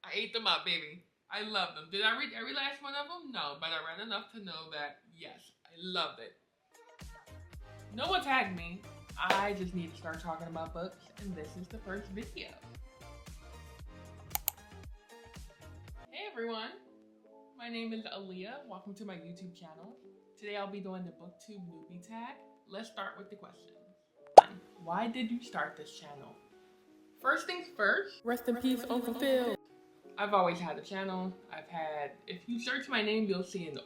I ate them up, baby. I love them. Did I read every last one of them? No, but I read enough to know that, yes, I loved it. No one tagged me. I just need to start talking about books, and this is the first video. Hey everyone, my name is Aaliyah. Welcome to my YouTube channel. Today I'll be doing the Booktube Newbie Tag. Let's start with the questions. Why did you start this channel? First things first, rest in peace, Uncle Phil. I've always had a channel. If you search my name, you'll see an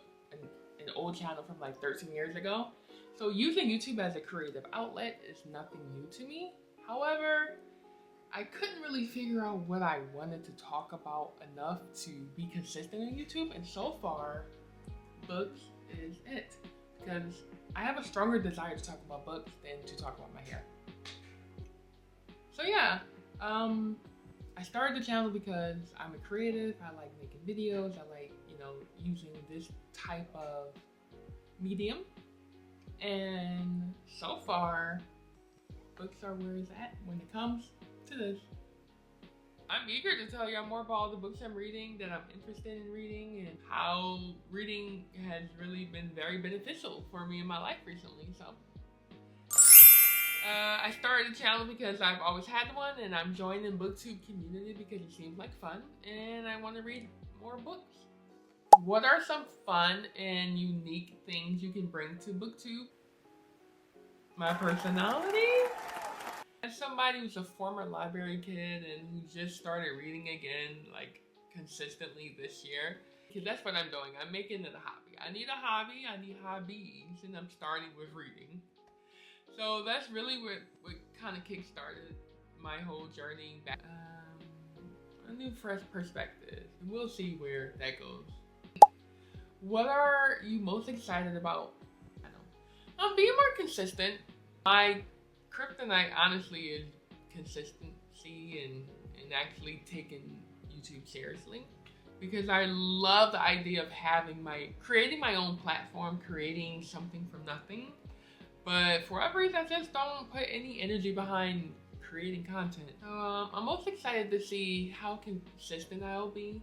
old channel from like 13 years ago. So using YouTube as a creative outlet is nothing new to me. However, I couldn't really figure out what I wanted to talk about enough to be consistent on YouTube, and so far, books is it. Because I have a stronger desire to talk about books than to talk about my hair. So yeah, I started the channel because I'm a creative. I like making videos. I like, using this type of medium. And so far, books are where it's at when it comes to this. I'm eager to tell y'all more about all the books I'm reading, that I'm interested in reading, and how reading has really been very beneficial for me in my life recently. So I started the channel because I've always had one, and I'm joining the Booktube community because it seems like fun, and I want to read more books. What are some fun and unique things you can bring to Booktube? My personality? As somebody who's a former library kid and who just started reading again, like, consistently this year, because that's what I'm doing. I'm making it a hobby. I need a hobby, I need hobbies, and I'm starting with reading. So that's really what kind of kickstarted my whole journey back. A new fresh perspective. We'll see where that goes. What are you most excited about? I don't know. Being more consistent. My kryptonite honestly is consistency and actually taking YouTube seriously, because I love the idea of creating my own platform, creating something from nothing. But for whatever reason, I just don't put any energy behind creating content. I'm most excited to see how consistent I'll be,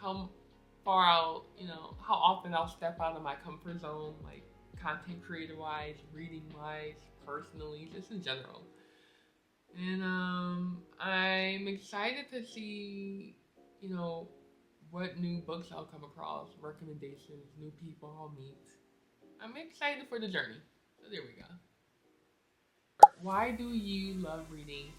how far how often I'll step out of my comfort zone, like content creator wise, reading wise, personally, just in general. And I'm excited to see, what new books I'll come across, recommendations, new people I'll meet. I'm excited for the journey. So there we go. Why do you love reading?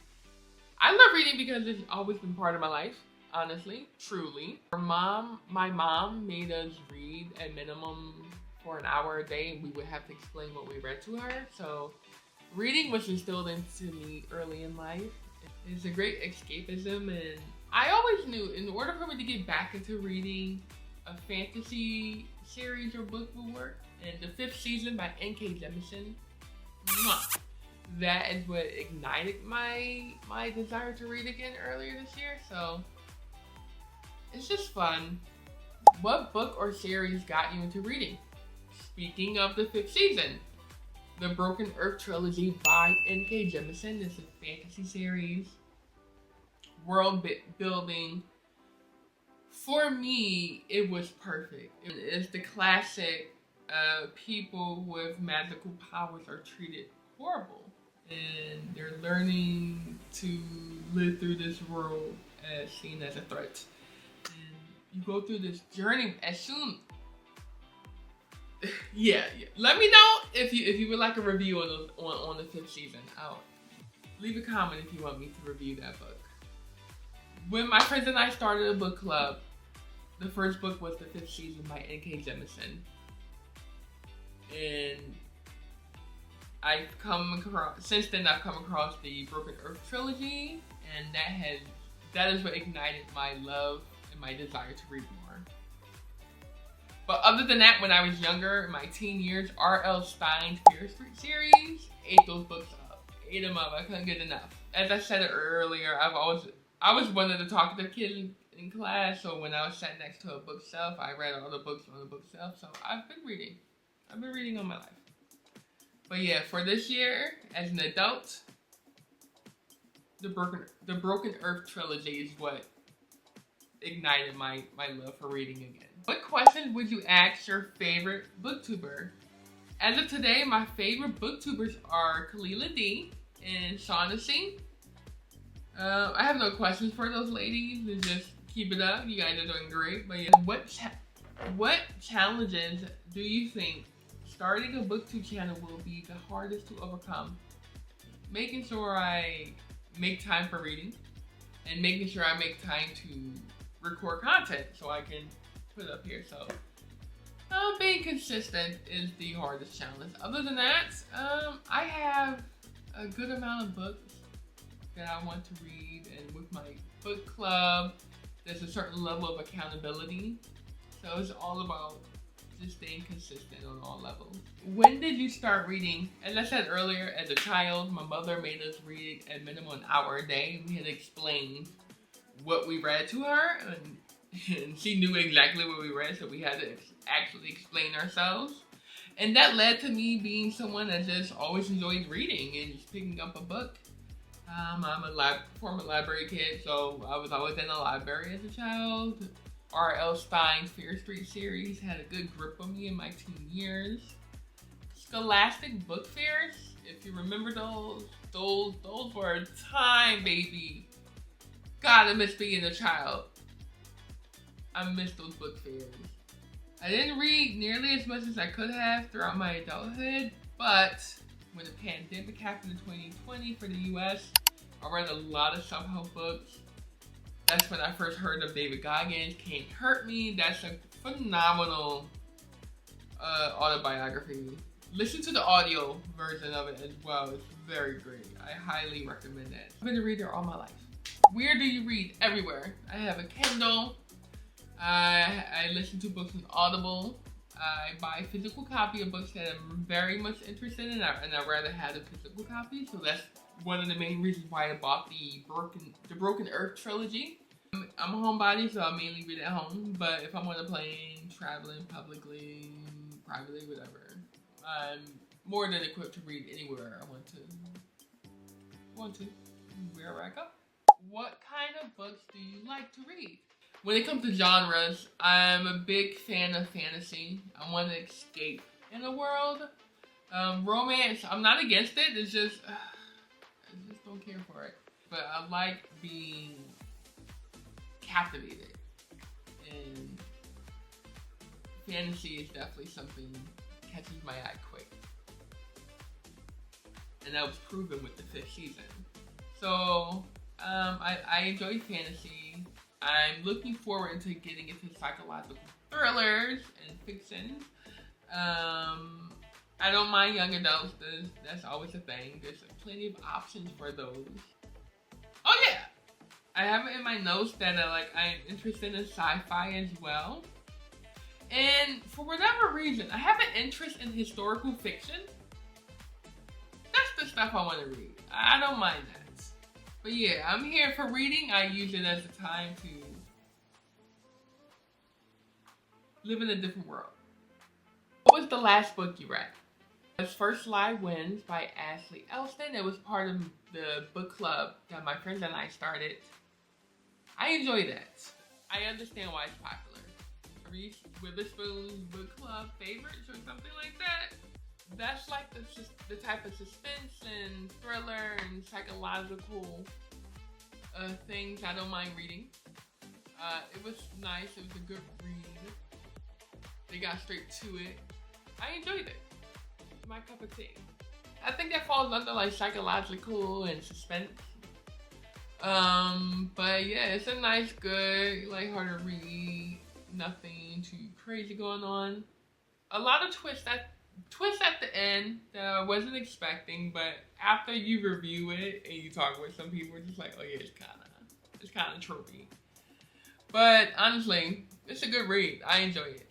I love reading because it's always been part of my life, honestly, truly. My mom made us read at minimum for an hour a day, and we would have to explain what we read to her. So reading was instilled into me early in life. It's a great escapism, and I always knew in order for me to get back into reading, a fantasy series or book would work. And the 5th season by N.K. Jemisin, that is what ignited my desire to read again earlier this year. So it's just fun. What book or series got you into reading? Speaking of the 5th season, the Broken Earth trilogy by N.K. Jemisin is a fantasy series, world building. For me, it was perfect. It's the classic. People with magical powers are treated horrible, and they're learning to live through this world as seen as a threat. And you go through this journey as soon. Yeah. Let me know if you would like a review on the 5th season. I'll leave a comment if you want me to review that book. When my friends and I started a book club, the first book was the 5th season by N.K. Jemisin. And since then I've come across the Broken Earth trilogy, and that is what ignited my love and my desire to read more. But other than that, when I was younger, in my teen years, R.L. Stein's Fear Street series, ate those books up. Ate them up. I couldn't get enough. As I said earlier, I was one of the talkative kids in class, so when I was sat next to a bookshelf, I read all the books on the bookshelf. So I've been reading. I've been reading all my life. But yeah, for this year, as an adult, the Broken Earth trilogy is what ignited my love for reading again. What questions would you ask your favorite booktuber? As of today, my favorite booktubers are AlyeaAnnYT and Jemisin. I have no questions for those ladies. Just keep it up. You guys are doing great. But yeah, what challenges do you think starting a booktube channel will be the hardest to overcome? Making sure I make time for reading and making sure I make time to record content so I can put it up here. So being consistent is the hardest challenge. Other than that, I have a good amount of books that I want to read, and with my book club, there's a certain level of accountability. So it's all about just staying consistent on all levels. When did you start reading? As I said earlier, as a child, my mother made us read at minimum an hour a day. We had to explain what we read to her, and she knew exactly what we read, so we had to actually explain ourselves. And that led to me being someone that just always enjoyed reading and just picking up a book. I'm a former library kid, so I was always in the library as a child. R.L. Stein's Fear Street series had a good grip on me in my teen years. Scholastic book fairs, if you remember those were a time, baby. God, I miss being a child. I miss those book fairs. I didn't read nearly as much as I could have throughout my adulthood, but when the pandemic happened in 2020 for the US, I read a lot of self-help books. That's when I first heard of David Goggins' Can't Hurt Me. That's a phenomenal autobiography. Listen to the audio version of it as well. It's very great. I highly recommend that. I've been a reader all my life. Where do you read? Everywhere. I have a Kindle. I listen to books on Audible. I buy a physical copy of books that I'm very much interested in, and I'd rather have a physical copy. So that's one of the main reasons why I bought the Broken Earth trilogy. I'm a homebody, so I mainly read at home. But if I'm on a plane, traveling publicly, privately, whatever, I'm more than equipped to read anywhere I want to, wherever I go. What kind of books do you like to read? When it comes to genres, I'm a big fan of fantasy. I want to escape in the world. Romance, I'm not against it. It's just, I just don't care for it. But I like being captivated. And fantasy is definitely something that catches my eye quick. And that was proven with the 5th season. So, I enjoy fantasy. I'm looking forward to getting into psychological thrillers and fiction. I don't mind young adults. That's always a thing. There's plenty of options for those. Oh yeah! I have it in my notes that I'm interested in sci-fi as well. And for whatever reason, I have an interest in historical fiction. That's the stuff I want to read. I don't mind that. But yeah, I'm here for reading. I use it as a time to live in a different world. What was the last book you read? It was First Lie Wins by Ashley Elston. It was part of the book club that my friends and I started. I enjoy that. I understand why it's popular. Reese Witherspoon's book club favorites or something like that. That's like the type of suspense and thriller and psychological things I don't mind reading. It was nice. It was a good read. They got straight to it. I enjoyed it. My cup of tea. I think that falls under like psychological and suspense. But yeah, it's a nice, good, lighthearted read. Nothing too crazy going on. A lot of twists at the end that I wasn't expecting, but after you review it and you talk with some people, it's just like, oh yeah, it's kind of tropey. But honestly, it's a good read. I enjoy it.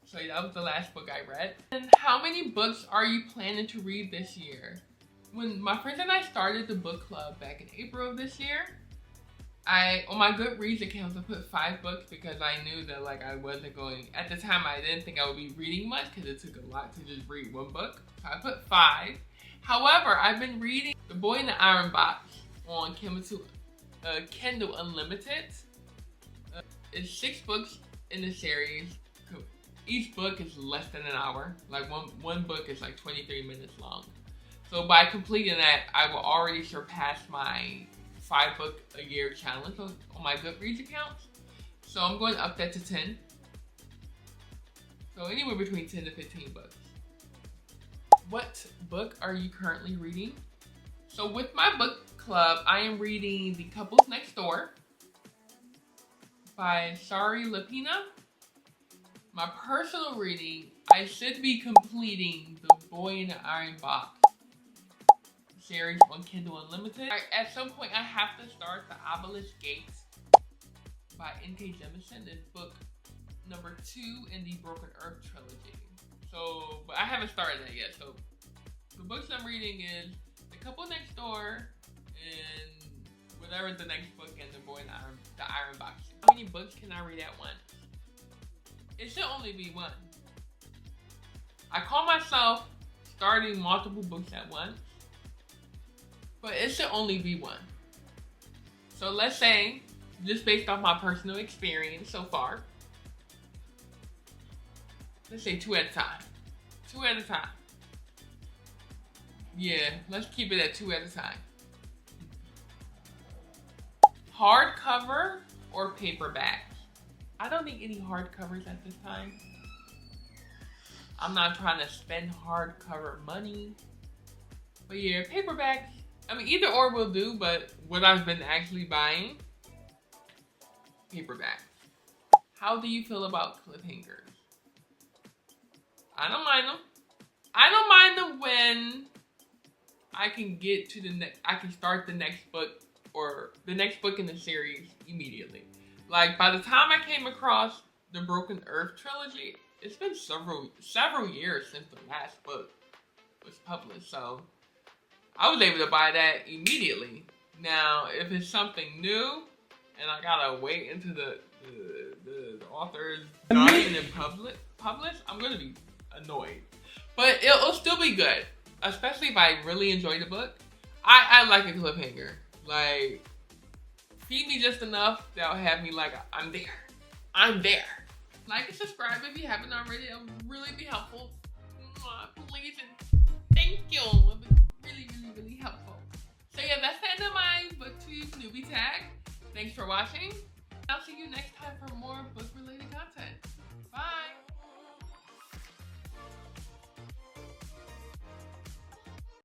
So that was the last book I read. And how many books are you planning to read this year? When my friends and I started the book club back in April of this year, on my Goodreads account, I put 5 books because I knew that I wasn't going, at the time I didn't think I would be reading much because it took a lot to just read one book. So I put 5. However, I've been reading The Boy in the Iron Box on Kindle Unlimited. It's 6 books in the series. Each book is less than an hour. Like one book is like 23 minutes long. So by completing that, I will already surpass my 5 book a year challenge on my Goodreads account. So I'm going to up that to 10. So anywhere between 10 to 15 books. What book are you currently reading? So with my book club, I am reading The Couples Next Door by Sari Lapina. My personal reading, I should be completing The Boy in the Iron Box series on Kindle Unlimited. At some point, I have to start The Obelisk Gates by N.K. Jemisin. It's book number 2 in the Broken Earth trilogy. So, but I haven't started that yet. So, the books I'm reading is The Couple Next Door and whatever the next book in The Boy in the Iron Box. How many books can I read at once? It should only be one. I call myself starting multiple books at once, but it should only be one. So let's say, just based off my personal experience so far, let's say 2 at a time. 2 at a time. Yeah, let's keep it at 2 at a time. Hardcover or paperback? I don't need any hardcovers at this time. I'm not trying to spend hardcover money. But yeah, paperbacks, I mean, either or will do, but what I've been actually buying, paperback. How do you feel about cliffhangers? I don't mind them. I don't mind them when I can get to the next, I can start the next book or the next book in the series immediately. Like, by the time I came across the Broken Earth trilogy, it's been several years since the last book was published, so I was able to buy that immediately. Now, if it's something new and I gotta wait until the author is done and published, I'm gonna be annoyed. But it'll still be good, especially if I really enjoy the book. I like a cliffhanger. Like, feed me just enough that'll have me like, I'm there. I'm there. Like and subscribe if you haven't already. It'll really be helpful. Please and thank you. It'll be really, really, really helpful. So yeah, that's the end of my Booktube Newbie Tag. Thanks for watching. I'll see you next time for more book